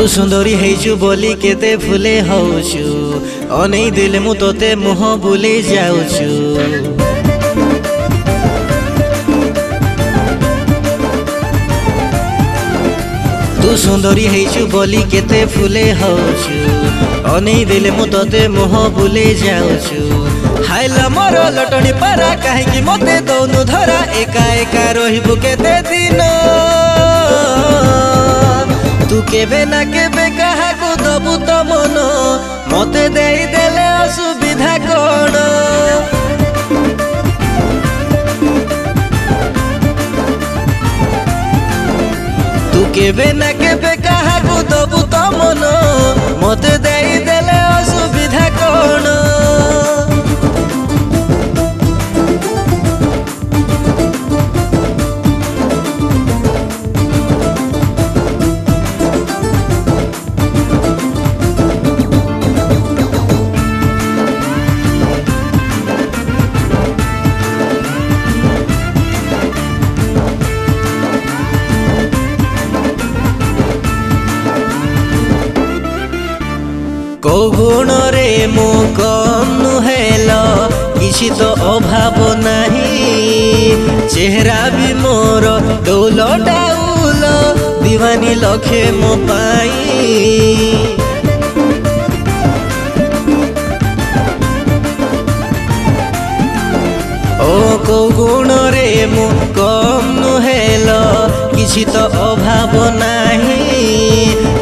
तू सुंदरी हेचु बोली केते फुले होचु अनै दिल मु तोते मुह बुले जाउछु। तू सुंदरी हेचु बोली केते फुले होचु अनै दिल मु तोते मुह बुले जाउछु। हाइला मोर लटणी पारा काहेकि मते दौनु धरा एका एका रहिबु केते दिन। तू केबे ना केबे काहाकु दबु तो मन मते देई देले असुविधा कोन। तू केबे ना केबे काहाकु दबु तो मन मते देई देले असुविधा कोन। को गुण रे मो कम नुहेल किसी तो अभाव नहीं। चेहरा भी मोर डौल डाउल दीवानी लखे मो पाई। ओ को गुण रे मो कम नुहेल किसी तो अभाव नहीं।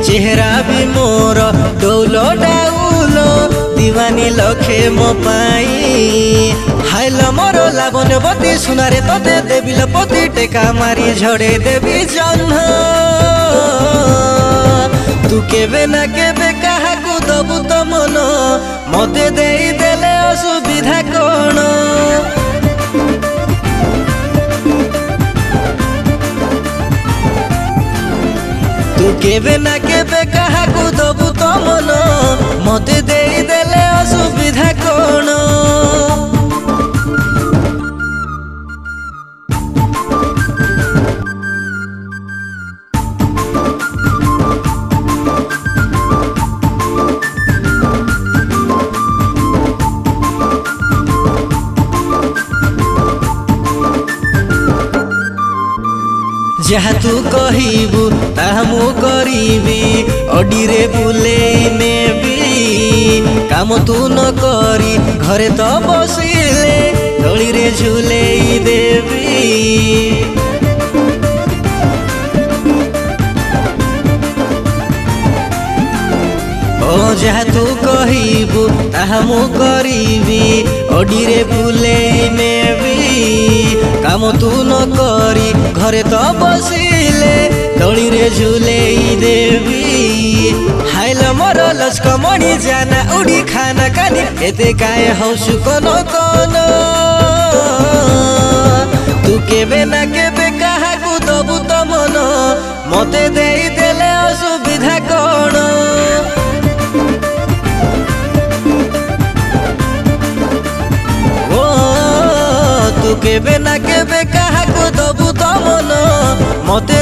चेहरा भी मोर डौल डाउल दीवानी लखे मो पाई। हाइल मोर लावण्यवती सुनारे तोते देवी लपति टेका मारी झड़े देवी जन्ह। तू केबे ना केबे काहाकु दबु तो मन मते देई देले असुविधा कोन। तू केबे ना केबे काहाकु दबु तो मन मते देई देले असुविधा कोन। जहाँ तू कहिबू ताहा मु करिबी अडीरे बुलेई नेबी। काम तू न करी घरे तो बसिले दली रे झुलेई देवी। ओ जहाँ तू कहिबू ताहा मु करिबी अडीरे बुलेई नेबी। काम तू न करी घरे तो बसिले दली रे झुलेई देवी। हाइल मोर लचकमणि जाना उड़ी खाना कानी एते काय हौसु कोन कोन। तू केबे ना केबे काहाकु दबु तो मन मते देई देले असुविधा कोन। तू केबे ना केबे काहाकु दबु तो मन मते